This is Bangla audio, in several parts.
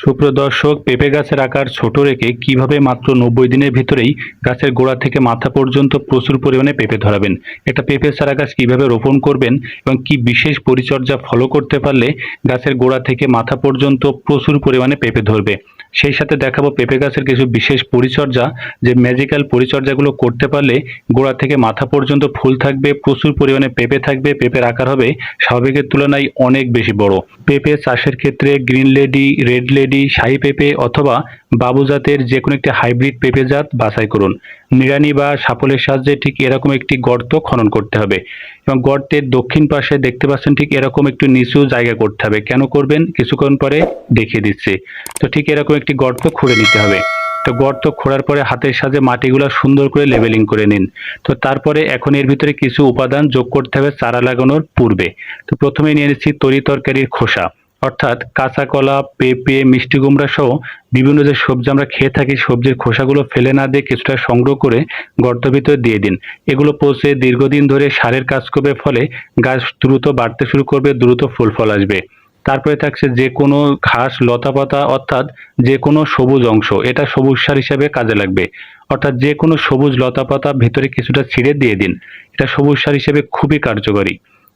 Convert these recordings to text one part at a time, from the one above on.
সুপ্রিয় দর্শক, পেঁপে গাছের আকার ছোট রেখে কিভাবে মাত্র 90 দিনের ভিতরেই গাছের গোড়া থেকে মাথা পর্যন্ত প্রচুর পরিমাণে পেঁপে ধরাবেন, একটা পেঁপে চারা গাছ কিভাবে রোপণ করবেন এবং কি বিশেষ পরিচর্যা ফলো করতে পারলে গাছের গোড়া থেকে মাথা পর্যন্ত প্রচুর পরিমাণে পেঁপে ধরবে, সেই সাথে দেখাবো পেঁপে গাছের কিছু বিশেষ পরিচর্যা, যে ম্যাজিক্যাল পরিচর্যাগুলো করতে পারলে গোড়া থেকে মাথা পর্যন্ত ফুল থাকবে, প্রচুর পরিমাণে পেঁপে থাকবে, পেঁপের আকার হবে স্বাভাবিকের তুলনায় অনেক বেশি বড়। পেঁপে চাষের ক্ষেত্রে গ্রিন লেডি, রেড লেডি, শাহী পেঁপে অথবা বাবু জাতের যে কোনো একটি হাইব্রিড পেঁপে জাত বাছাই করুন। নিড়ানি বা শাপলের সাহায্যে ঠিক এরকম একটি গর্ত খনন করতে হবে এবং গর্তের দক্ষিণ পাশে দেখতে পাচ্ছেন ঠিক এরকম একটু নিচু জায়গা করতে হবে। কেন করবেন কিছুক্ষণ পরে দেখিয়ে দিচ্ছি। তো ঠিক এরকম একটি গর্ত খুঁড়ে নিতে হবে। তো গর্ত খোঁড়ার পরে হাতের সাহায্যে মাটিগুলো সুন্দর করে লেবেলিং করে নিন। তো তারপরে এখন এর ভিতরে কিছু উপাদান যোগ করতে হবে চারা লাগানোর পূর্বে। তো প্রথমে নিয়ে নিচ্ছি তরি তরকারির খোসা, অর্থাৎ কাঁচা কলা, পেঁপে, মিষ্টি কুমড়া সহ বিভিন্ন যে সবজি আমরা খেয়ে থাকি, সবজির খোসাগুলো ফেলে না দিয়ে কিছুটা সংগ্রহ করে গর্তের ভিতরে দিয়ে দিন। এগুলো পচে দীর্ঘদিন ধরে সারের কাজ করবে, ফলে গাছ দ্রুত বাড়তে শুরু করবে, দ্রুত ফুল ফল আসবে। তারপরে থাকছে যে কোনো ঘাস, লতাপাতা অর্থাৎ যে কোনো সবুজ অংশ, এটা সবুজ সার হিসেবে কাজে লাগবে। অর্থাৎ যে কোনো সবুজ লতাপাতা ভিতরে কিছুটা ছিঁড়ে দিয়ে দিন, এটা সবুজ সার হিসেবে খুবই কার্যকরী।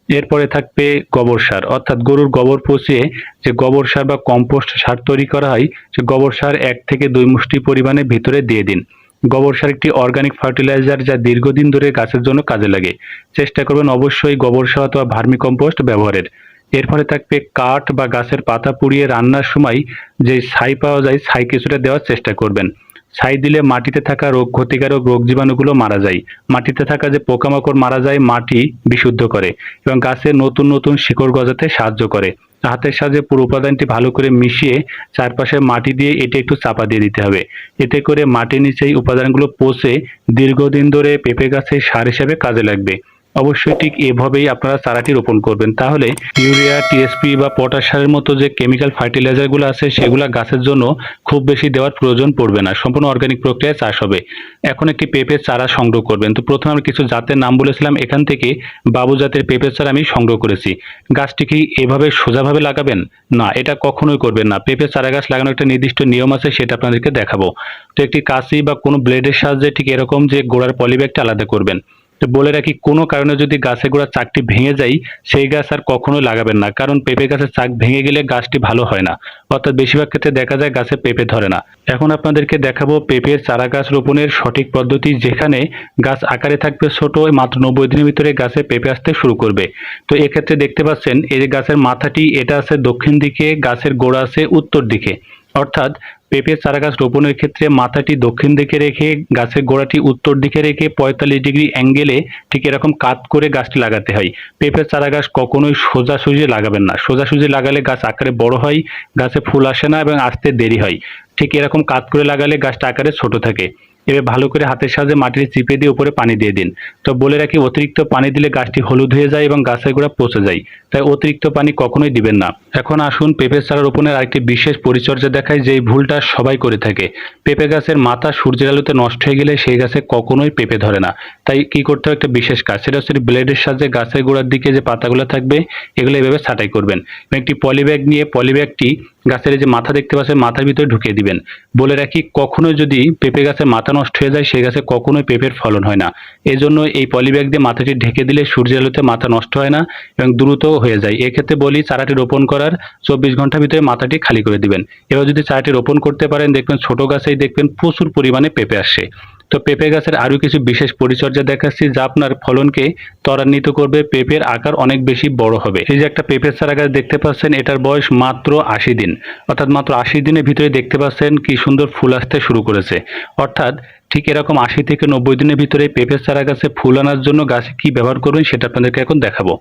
এরপরে থাকবে গোবর সার, অর্থাৎ গরুর গোবর পচিয়ে যে গোবর সার বা কম্পোস্ট সার তৈরি করা হয়, সে গোবর সার 1 থেকে 2 মুষ্টি পরিমাণে ভিতরে দিয়ে দিন। গোবর সার একটি অর্গানিক ফার্টিলাইজার যা দীর্ঘদিন ধরে গাছের জন্য কাজে লাগে। চেষ্টা করবেন অবশ্যই গোবর সার অথবা ভার্মি কম্পোস্ট ব্যবহারের। এরপরে থাকবে কাঠ বা গাছের পাতা পুড়িয়ে রান্নার সময় যে ছাই পাওয়া যায়, ছাই কিছুটা দেওয়ার চেষ্টা করবেন। ছাই দিলে মাটিতে থাকা রোগ ক্ষতিকারক রোগ জীবাণুগুলো মারা যায়, মাটিতে থাকা যে পোকামাকড় মারা যায়, মাটি বিশুদ্ধ করে এবং গাছে নতুন নতুন শিকড় গজাতে সাহায্য করে। হাতের সাহায্যে পুরো উপাদানটি ভালো করে মিশিয়ে চারপাশে মাটি দিয়ে এটি একটু চাপা দিয়ে দিতে হবে। এতে করে মাটির নিচে এই উপাদানগুলো পচে দীর্ঘদিন ধরে পেঁপে গাছের সার হিসেবে কাজে লাগবে। অবশ্যই ঠিক এভাবেই আপনারা চারাটি রোপণ করবেন, তাহলে ইউরিয়া, টিএসপি বা পটাশ সারের মতো যে কেমিক্যাল ফার্টিলাইজারগুলো আছে সেগুলো গাছের জন্য খুব বেশি দেওয়ার প্রয়োজন পড়বে না, সম্পূর্ণ অর্গানিক প্রক্রিয়ায় চাষ হবে। এখন একটি পেঁপের চারা সংগ্রহ করবেন। তো প্রথমে আমি কিছু জাতের নাম বলেছিলাম, এখান থেকে বাবু জাতের পেঁপের চারা আমি সংগ্রহ করেছি। গাছটি কি এভাবে সোজাভাবে লাগাবেন? না, এটা কখনোই করবেন না। পেঁপের চারা গাছ লাগানোর একটা নির্দিষ্ট নিয়ম আছে, সেটা আপনাদেরকে দেখাবো। তো একটি কাঁচি বা কোনো ব্লেডের সাহায্যে ঠিক এরকম যে গোড়ার পলিব্যাগটা আলাদা করবেন। তো বলে রাখি, কোনো কারণে যদি গাছের গোড়ার চাকটি ভেঙে যায়, সেই গাছ আর কখনোই লাগাবেন না, কারণ পেঁপে গাছের চাক ভেঙে গেলে গাছটি ভালো হয় না, অর্থাৎ বেশিরভাগ ক্ষেত্রে দেখা যায় গাছে পেঁপে ধরে না। এখন আপনাদেরকে দেখাবো পেঁপের চারা গাছ রোপণের সঠিক পদ্ধতি, যেখানে গাছ আকারে থাকবে ছোট, মাত্র 90 দিনের ভিতরে গাছে পেঁপে আসতে শুরু করবে। তো এক্ষেত্রে দেখতে পাচ্ছেন এই যে গাছের মাথাটি, এটা আছে দক্ষিণ দিকে, গাছের গোড়া আছে উত্তর দিকে। অর্থাৎ পেঁপের চারা গাছ রোপণের ক্ষেত্রে মাথাটি দক্ষিণ দিকে রেখে গাছের গোড়াটি উত্তর দিকে রেখে 45 ডিগ্রি অ্যাঙ্গেলে ঠিক এরকম কাত করে গাছটি লাগাতে হয়। পেঁপের চারা গাছ কখনোই সোজাসুজি লাগাবেন না, সোজাসুজি লাগালে গাছ আকারে বড় হয়, গাছে ফুল আসে না এবং আসতে দেরি হয়। ঠিক এরকম কাত করে লাগালে গাছটা আকারে ছোট থাকে। এবার ভালো করে হাতের সাহায্যে মাটিতে চিপে দিয়ে উপরে পানি দিয়ে দিন। তো বলে রাখি, অতিরিক্ত পানি দিলে গাছটি হলুদ হয়ে যায় এবং গাছের গোড়া পচে যায়, তাই অতিরিক্ত পানি কখনোই দিবেন না। এখন আসুন পেঁপের চারা রোপণের আরেকটি বিশেষ পরিচর্যা দেখাই, যে ভুলটা সবাই করে থাকে। পেঁপে গাছের মাথা সূর্যের আলোতে নষ্ট হয়ে গেলে সেই গাছে কখনোই পেঁপে ধরে না। তাই কি করতে হবে, একটা বিশেষ কাজ, সেটা হচ্ছে ব্লেডের সাহায্যে গাছের গোড়ার দিকে যে পাতাগুলো থাকবে এগুলো এভাবে ছাঁটাই করবেন। একটি পলিব্যাগ নিয়ে পলিব্যাগটি গাছের যে মাথা দেখতে পাচ্ছেন মাথার ভিতরে ঢুকিয়ে দিবেন। বলে রাখি, কখনোই যদি পেঁপে গাছের মাথা নষ্ট হয়ে যায়, সেই গাছে কখনোই পেঁপের ফলন হয় না। এই জন্য এই পলিব্যাগ দিয়ে মাথাটি ঢেকে দিলে সূর্যের আলোতে মাথা নষ্ট হয় না এবং দ্রুত হয়ে যায়। এক্ষেত্রে বলি, চারাটি রোপণ করার 24 ঘন্টার ভিতরে মাথাটি খালি করে দিবেন। এবার যদি চারাটি রোপণ করতে পারেন, দেখবেন ছোট গাছেই দেখবেন প্রচুর পরিমাণে পেঁপে আসছে। তো পেঁপে গাছের আরও কিছু বিশেষ পরিচর্যা দেখাচ্ছি, যা আপনার ফলনকে ত্বরান্বিত করবে, পেঁপের আকার অনেক বেশি বড় হবে। এই যে একটা পেঁপের চারা গাছ দেখতে পাচ্ছেন, এটার বয়স মাত্র 80 দিন, অর্থাৎ মাত্র 80 দিনের ভিতরে দেখতে পাচ্ছেন কি সুন্দর ফুল আসতে শুরু করেছে। অর্থাৎ ঠিক এরকম 80 থেকে 90 দিনের ভিতরে পেঁপের চারা গাছে ফুল আনার জন্য গাছে কি ব্যবহার করবেন সেটা আপনাদেরকে এখন দেখাবো।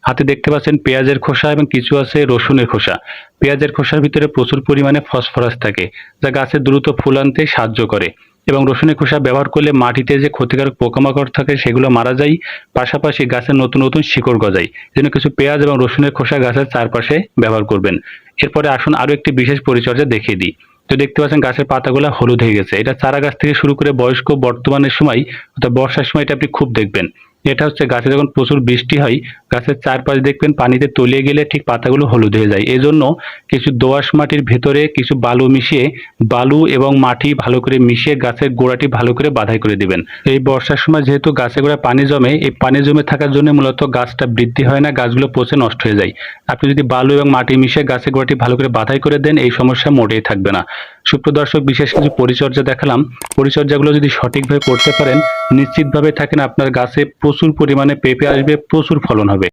হাতে দেখতে পাচ্ছেন পেঁয়াজের খোসা এবং কিছু আছে রসুনের খোসা। পেঁয়াজের খোসার ভিতরে প্রচুর পরিমাণে ফসফরাস থাকে, যা গাছে দ্রুত ফুল আনতে সাহায্য করে এবং রসুনের খোসা ব্যবহার করলে মাটিতে যে ক্ষতিকারক পোকামাকড় থাকে সেগুলো মারা যায়, পাশাপাশি গাছের নতুন নতুন শিকড় গজায়। যেন কিছু পেঁয়াজ এবং রসুনের খোসা গাছের চারপাশে ব্যবহার করবেন। এরপরে আসুন আরও একটি বিশেষ পরিচর্যা দেখিয়ে দিই। তো দেখতে পাচ্ছেন গাছের পাতাগুলো হলুদ হয়ে গেছে, এটা চারা গাছ থেকে শুরু করে বয়স্ক বর্তমানের সময় অর্থাৎ বর্ষার সময় এটা আপনি খুব দেখবেন। এটা হচ্ছে গাছে যখন প্রচুর বৃষ্টি হয় গাছের চারপাশ দেখবেন পানিতে তলিয়ে গেলে ঠিক পাতাগুলো হলুদ হয়ে যায়। এজন্য কিছু দোআঁশ মাটির ভেতরে কিছু বালু মিশিয়ে, বালু এবং মাটি ভালো করে মিশিয়ে গাছের গোড়াটি ভালো করে বাঁধাই করে দিবেন। এই বর্ষার সময় যেহেতু গাছের গোড়ায় পানি জমে, এই পানি জমে থাকার জন্য মূলত গাছটা বৃদ্ধি হয় না, গাছগুলো পচে নষ্ট হয়ে যায়। আপনি যদি বালু এবং মাটি মিশিয়ে গাছের গোড়াটি ভালো করে বাঁধাই করে দেন, এই সমস্যা মোটেই থাকবে না। সুপ্রিয় দর্শক, বিশেষ কিছু পরিচর্যা দেখালাম। পরিচর্যাগুলো যদি সঠিকভাবে করতে পারেন, নিশ্চিতভাবে থাকেন আপনার গাছে প্রচুর পরিমাণে পেঁপে আসবে, প্রচুর ফলন হবে।